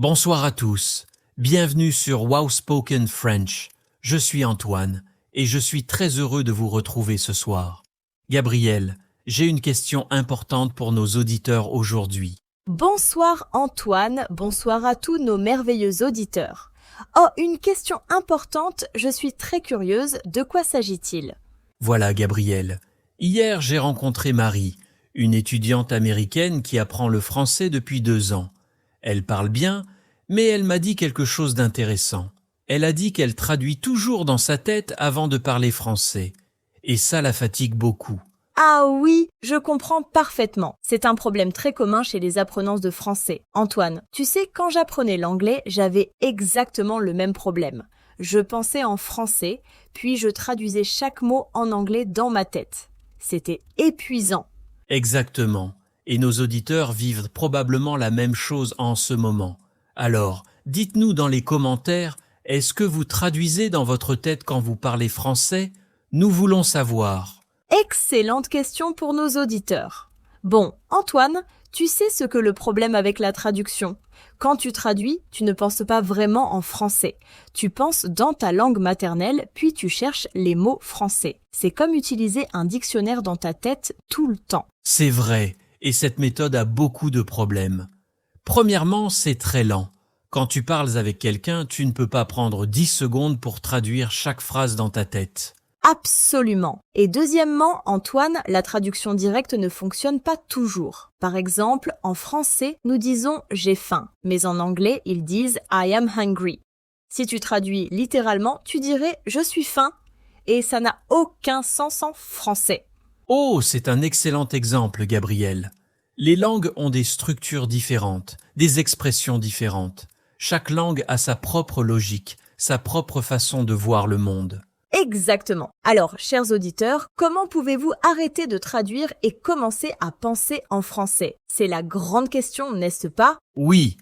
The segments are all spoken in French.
Bonsoir à tous, bienvenue sur Wow Spoken French. Je suis Antoine et je suis très heureux de vous retrouver ce soir. Gabriel, j'ai une question importante pour nos auditeurs aujourd'hui. Bonsoir Antoine, bonsoir à tous nos merveilleux auditeurs. Oh, une question importante, je suis très curieuse, de quoi s'agit-il? Voilà Gabriel, hier j'ai rencontré Marie, une étudiante américaine qui apprend le français depuis 2 ans. Elle parle bien, mais elle m'a dit quelque chose d'intéressant. Elle a dit qu'elle traduit toujours dans sa tête avant de parler français. Et ça la fatigue beaucoup. Ah oui, je comprends parfaitement. C'est un problème très commun chez les apprenants de français. Antoine, tu sais, quand j'apprenais l'anglais, j'avais exactement le même problème. Je pensais en français, puis je traduisais chaque mot en anglais dans ma tête. C'était épuisant. Exactement. Et nos auditeurs vivent probablement la même chose en ce moment. Alors, dites-nous dans les commentaires, est-ce que vous traduisez dans votre tête quand vous parlez français? Nous voulons savoir. Excellente question pour nos auditeurs. Bon, Antoine, tu sais ce que le problème avec la traduction? Quand tu traduis, tu ne penses pas vraiment en français. Tu penses dans ta langue maternelle, puis tu cherches les mots français. C'est comme utiliser un dictionnaire dans ta tête tout le temps. C'est vrai, et cette méthode a beaucoup de problèmes. Premièrement, c'est très lent. Quand tu parles avec quelqu'un, tu ne peux pas prendre 10 secondes pour traduire chaque phrase dans ta tête. Absolument. Et deuxièmement, Antoine, la traduction directe ne fonctionne pas toujours. Par exemple, en français, nous disons « j'ai faim », mais en anglais, ils disent « I am hungry ». Si tu traduis littéralement, tu dirais « je suis faim » et ça n'a aucun sens en français. Oh, c'est un excellent exemple, Gabriel. Les langues ont des structures différentes, des expressions différentes. Chaque langue a sa propre logique, sa propre façon de voir le monde. Exactement. Alors, chers auditeurs, comment pouvez-vous arrêter de traduire et commencer à penser en français? C'est la grande question, n'est-ce pas? Oui,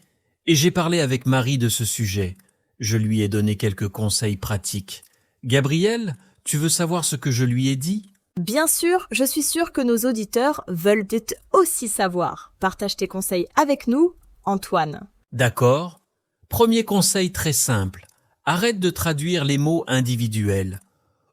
et j'ai parlé avec Marie de ce sujet. Je lui ai donné quelques conseils pratiques. Gabriel, tu veux savoir ce que je lui ai dit? Bien sûr, je suis sûre que nos auditeurs veulent aussi savoir. Partage tes conseils avec nous, Antoine. D'accord. Premier conseil très simple. Arrête de traduire les mots individuels.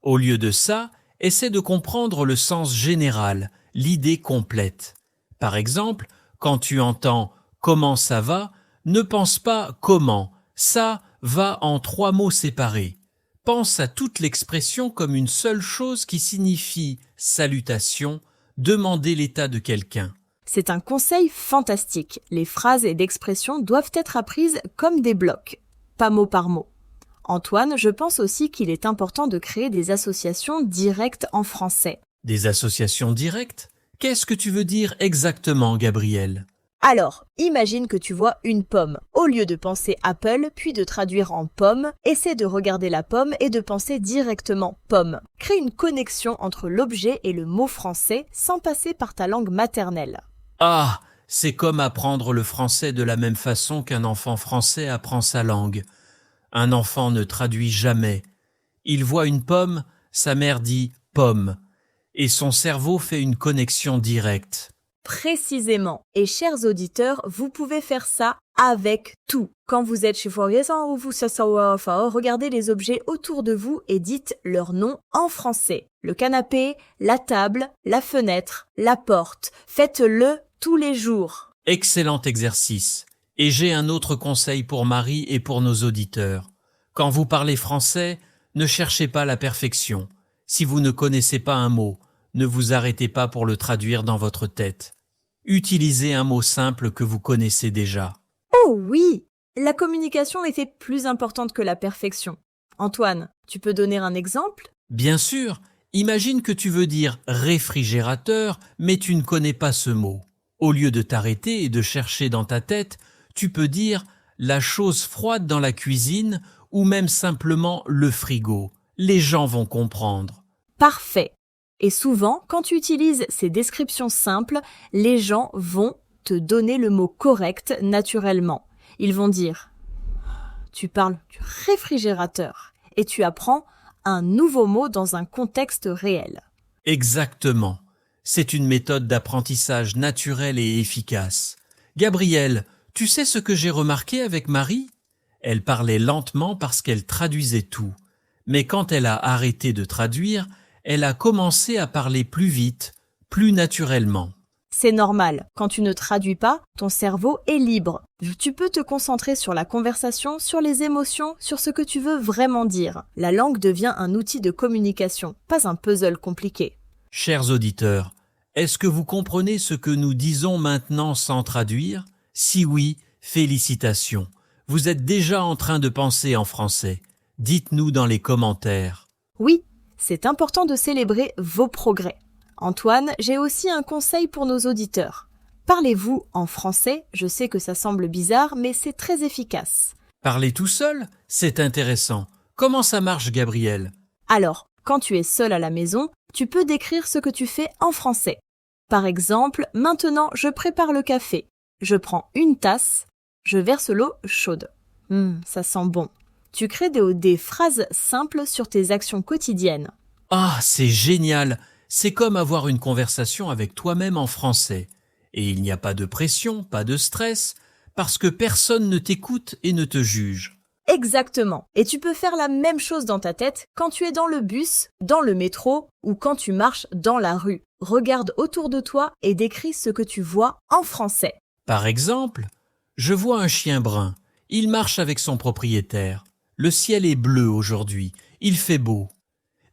Au lieu de ça, essaie de comprendre le sens général, l'idée complète. Par exemple, quand tu entends « comment ça va », ne pense pas « comment ». Ça va en 3 mots séparés. Pense à toute l'expression comme une seule chose qui signifie « salutation », demander l'état de quelqu'un. C'est un conseil fantastique. Les phrases et l'expression doivent être apprises comme des blocs, pas mot par mot. Antoine, je pense aussi qu'il est important de créer des associations directes en français. Des associations directes? Qu'est-ce que tu veux dire exactement, Gabriel? Alors, imagine que tu vois une pomme. Au lieu de penser Apple, puis de traduire en pomme, essaie de regarder la pomme et de penser directement pomme. Crée une connexion entre l'objet et le mot français sans passer par ta langue maternelle. Ah, c'est comme apprendre le français de la même façon qu'un enfant français apprend sa langue. Un enfant ne traduit jamais. Il voit une pomme, sa mère dit « pomme » et son cerveau fait une connexion directe. Précisément. Et chers auditeurs, vous pouvez faire ça avec tout. Quand vous êtes chez vous ou vous regardez les objets autour de vous et dites leur nom en français. Le canapé, la table, la fenêtre, la porte. Faites-le tous les jours. Excellent exercice. Et j'ai un autre conseil pour Marie et pour nos auditeurs. Quand vous parlez français, ne cherchez pas la perfection. Si vous ne connaissez pas un mot, ne vous arrêtez pas pour le traduire dans votre tête. Utilisez un mot simple que vous connaissez déjà. Oh oui! La communication était plus importante que la perfection. Antoine, tu peux donner un exemple? Bien sûr, imagine que tu veux dire réfrigérateur, mais tu ne connais pas ce mot. Au lieu de t'arrêter et de chercher dans ta tête, tu peux dire la chose froide dans la cuisine ou même simplement le frigo. Les gens vont comprendre. Parfait. Et souvent, quand tu utilises ces descriptions simples, les gens vont te donner le mot correct naturellement. Ils vont dire « tu parles du réfrigérateur » et tu apprends un nouveau mot dans un contexte réel. Exactement. C'est une méthode d'apprentissage naturelle et efficace. Gabriel, Tu sais ce que j'ai remarqué avec Marie? Elle parlait lentement parce qu'elle traduisait tout. Mais quand elle a arrêté de traduire, elle a commencé à parler plus vite, plus naturellement. C'est normal, quand tu ne traduis pas, ton cerveau est libre. Tu peux te concentrer sur la conversation, sur les émotions, sur ce que tu veux vraiment dire. La langue devient un outil de communication, pas un puzzle compliqué. Chers auditeurs, est-ce que vous comprenez ce que nous disons maintenant sans traduire? Si oui, félicitations. Vous êtes déjà en train de penser en français. Dites-nous dans les commentaires. Oui, c'est important de célébrer vos progrès. Antoine, j'ai aussi un conseil pour nos auditeurs. Parlez-vous en français, je sais que ça semble bizarre, mais c'est très efficace. Parler tout seul? C'est intéressant. Comment ça marche, Gabriel? Alors, quand tu es seul à la maison, tu peux décrire ce que tu fais en français. Par exemple, maintenant je prépare le café. Je prends une tasse, je verse l'eau chaude. Ça sent bon. Tu crées des phrases simples sur tes actions quotidiennes. Ah, c'est génial! C'est comme avoir une conversation avec toi-même en français. Et il n'y a pas de pression, pas de stress, parce que personne ne t'écoute et ne te juge. Exactement. Et tu peux faire la même chose dans ta tête quand tu es dans le bus, dans le métro ou quand tu marches dans la rue. Regarde autour de toi et décris ce que tu vois en français. Par exemple, je vois un chien brun. Il marche avec son propriétaire. Le ciel est bleu aujourd'hui. Il fait beau.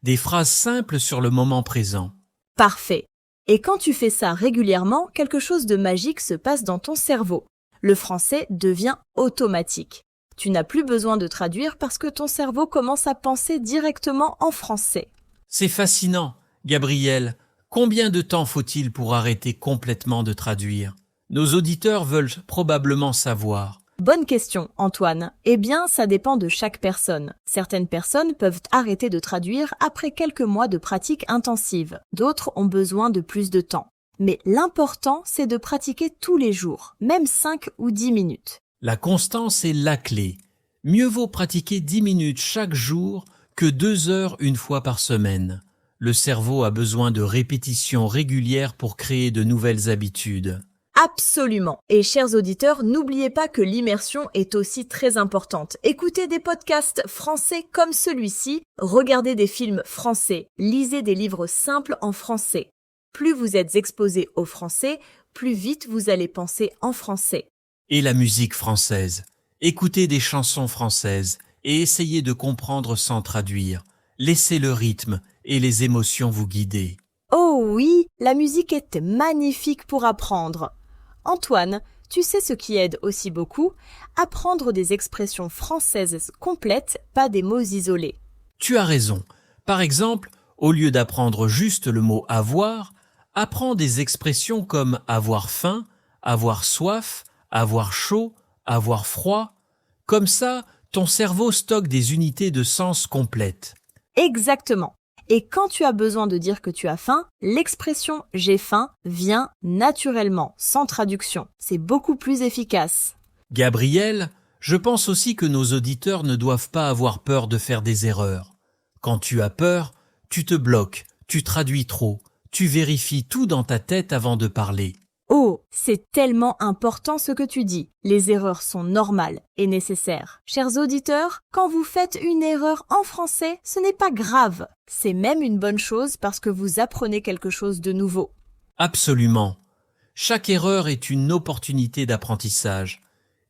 Des phrases simples sur le moment présent. Parfait. Et quand tu fais ça régulièrement, quelque chose de magique se passe dans ton cerveau. Le français devient automatique. Tu n'as plus besoin de traduire parce que ton cerveau commence à penser directement en français. C'est fascinant. Gabriel, combien de temps faut-il pour arrêter complètement de traduire? Nos auditeurs veulent probablement savoir. Bonne question, Antoine. Eh bien, ça dépend de chaque personne. Certaines personnes peuvent arrêter de traduire après quelques mois de pratique intensive. D'autres ont besoin de plus de temps. Mais l'important, c'est de pratiquer tous les jours, même 5 ou 10 minutes. La constance est la clé. Mieux vaut pratiquer 10 minutes chaque jour que 2 heures une fois par semaine. Le cerveau a besoin de répétitions régulières pour créer de nouvelles habitudes. Absolument. Et chers auditeurs, n'oubliez pas que l'immersion est aussi très importante. Écoutez des podcasts français comme celui-ci, regardez des films français, lisez des livres simples en français. Plus vous êtes exposé au français, plus vite vous allez penser en français. Et la musique française. Écoutez des chansons françaises et essayez de comprendre sans traduire. Laissez le rythme et les émotions vous guider. Oh oui, la musique est magnifique pour apprendre. Antoine, tu sais ce qui aide aussi beaucoup? Apprendre des expressions françaises complètes, pas des mots isolés. Tu as raison. Par exemple, au lieu d'apprendre juste le mot avoir, apprends des expressions comme avoir faim, avoir soif, avoir chaud, avoir froid. Comme ça, ton cerveau stocke des unités de sens complètes. Exactement. Et quand tu as besoin de dire que tu as faim, l'expression « j'ai faim » vient naturellement, sans traduction. C'est beaucoup plus efficace. Gabriel, je pense aussi que nos auditeurs ne doivent pas avoir peur de faire des erreurs. Quand tu as peur, tu te bloques, tu traduis trop, tu vérifies tout dans ta tête avant de parler. Oh, c'est tellement important ce que tu dis. Les erreurs sont normales et nécessaires. Chers auditeurs, quand vous faites une erreur en français, ce n'est pas grave. C'est même une bonne chose parce que vous apprenez quelque chose de nouveau. Absolument. Chaque erreur est une opportunité d'apprentissage.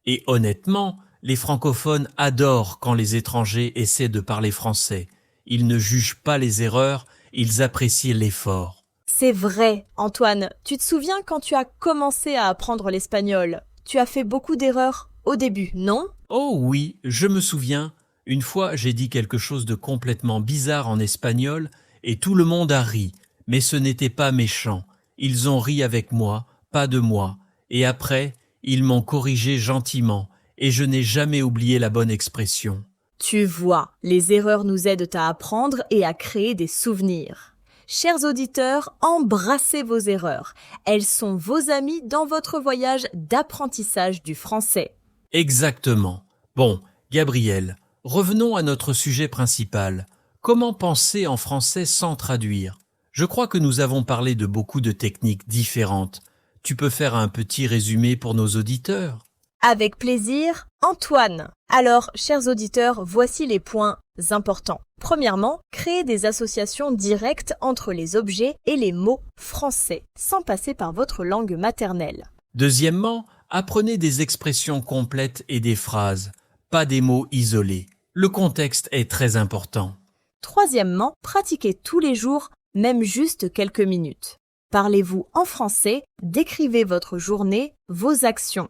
Et honnêtement, les francophones adorent quand les étrangers essaient de parler français. Ils ne jugent pas les erreurs, ils apprécient l'effort. C'est vrai, Antoine. Tu te souviens quand tu as commencé à apprendre l'espagnol? Tu as fait beaucoup d'erreurs au début, non? Oh oui, je me souviens. Une fois, j'ai dit quelque chose de complètement bizarre en espagnol et tout le monde a ri. Mais ce n'était pas méchant. Ils ont ri avec moi, pas de moi. Et après, ils m'ont corrigé gentiment et je n'ai jamais oublié la bonne expression. Tu vois, les erreurs nous aident à apprendre et à créer des souvenirs. Chers auditeurs, embrassez vos erreurs. Elles sont vos amis dans votre voyage d'apprentissage du français. Exactement. Bon, Gabriel, revenons à notre sujet principal. Comment penser en français sans traduire? Je crois que nous avons parlé de beaucoup de techniques différentes. Tu peux faire un petit résumé pour nos auditeurs? Avec plaisir, Antoine. Alors, chers auditeurs, voici les points importants. Premièrement, créez des associations directes entre les objets et les mots français, sans passer par votre langue maternelle. Deuxièmement, apprenez des expressions complètes et des phrases, pas des mots isolés. Le contexte est très important. Troisièmement, pratiquez tous les jours, même juste quelques minutes. Parlez-vous en français, décrivez votre journée, vos actions.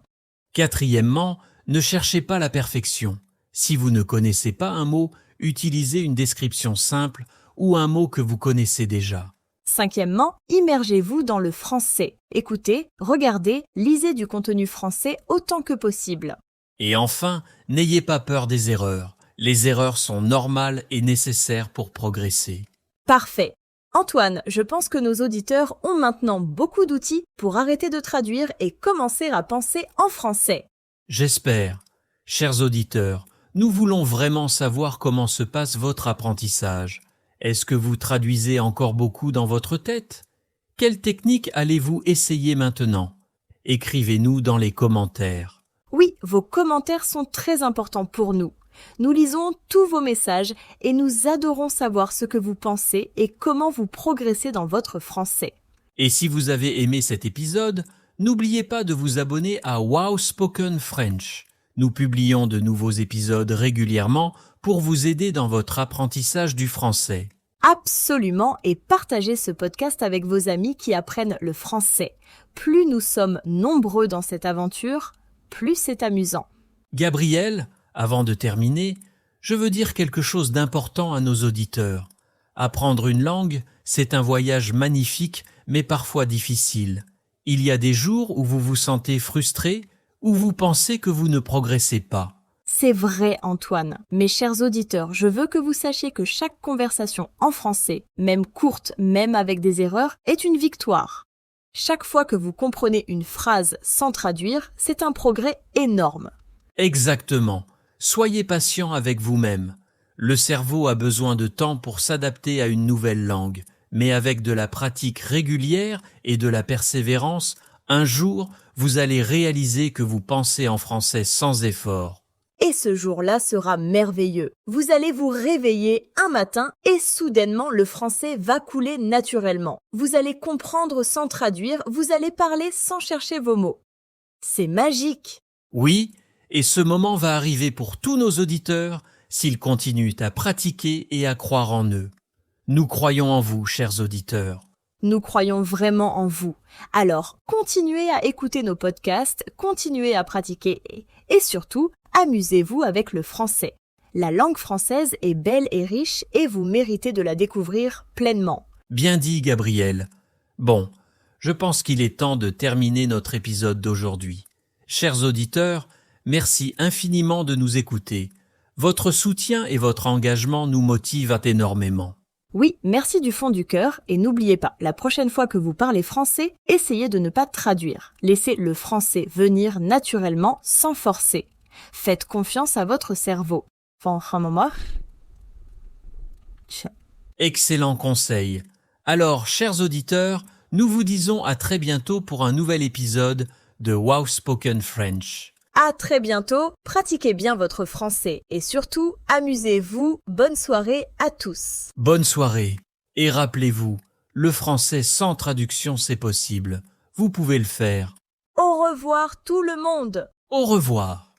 Quatrièmement, ne cherchez pas la perfection. Si vous ne connaissez pas un mot, utilisez une description simple ou un mot que vous connaissez déjà. Cinquièmement, immergez-vous dans le français. Écoutez, regardez, lisez du contenu français autant que possible. Et enfin, n'ayez pas peur des erreurs. Les erreurs sont normales et nécessaires pour progresser. Parfait. Antoine, je pense que nos auditeurs ont maintenant beaucoup d'outils pour arrêter de traduire et commencer à penser en français. J'espère. Chers auditeurs, nous voulons vraiment savoir comment se passe votre apprentissage. Est-ce que vous traduisez encore beaucoup dans votre tête? Quelle technique allez-vous essayer maintenant? Écrivez-nous dans les commentaires. Oui, vos commentaires sont très importants pour nous. Nous lisons tous vos messages et nous adorons savoir ce que vous pensez et comment vous progressez dans votre français. Et si vous avez aimé cet épisode, n'oubliez pas de vous abonner à Wow Spoken French. Nous publions de nouveaux épisodes régulièrement pour vous aider dans votre apprentissage du français. Absolument, et partagez ce podcast avec vos amis qui apprennent le français. Plus nous sommes nombreux dans cette aventure, plus c'est amusant. Gabriel, avant de terminer, je veux dire quelque chose d'important à nos auditeurs. Apprendre une langue, c'est un voyage magnifique, mais parfois difficile. Il y a des jours où vous vous sentez frustré, où vous pensez que vous ne progressez pas. C'est vrai, Antoine. Mes chers auditeurs, je veux que vous sachiez que chaque conversation en français, même courte, même avec des erreurs, est une victoire. Chaque fois que vous comprenez une phrase sans traduire, c'est un progrès énorme. Exactement. Soyez patient avec vous-même. Le cerveau a besoin de temps pour s'adapter à une nouvelle langue, mais avec de la pratique régulière et de la persévérance, un jour, vous allez réaliser que vous pensez en français sans effort. Et ce jour-là sera merveilleux. Vous allez vous réveiller un matin et soudainement le français va couler naturellement. Vous allez comprendre sans traduire, vous allez parler sans chercher vos mots. C'est magique! Oui, et ce moment va arriver pour tous nos auditeurs s'ils continuent à pratiquer et à croire en eux. Nous croyons en vous, chers auditeurs. Nous croyons vraiment en vous. Alors, continuez à écouter nos podcasts, continuez à pratiquer et surtout, amusez-vous avec le français. La langue française est belle et riche et vous méritez de la découvrir pleinement. Bien dit, Gabriel. Bon, je pense qu'il est temps de terminer notre épisode d'aujourd'hui. Chers auditeurs, merci infiniment de nous écouter. Votre soutien et votre engagement nous motivent énormément. Oui, merci du fond du cœur et n'oubliez pas, la prochaine fois que vous parlez français, essayez de ne pas traduire. Laissez le français venir naturellement sans forcer. Faites confiance à votre cerveau. Excellent conseil. Alors, chers auditeurs, nous vous disons à très bientôt pour un nouvel épisode de Wow Spoken French. À très bientôt, pratiquez bien votre français et surtout, amusez-vous. Bonne soirée à tous. Bonne soirée. Et rappelez-vous, le français sans traduction c'est possible. Vous pouvez le faire. Au revoir tout le monde. Au revoir.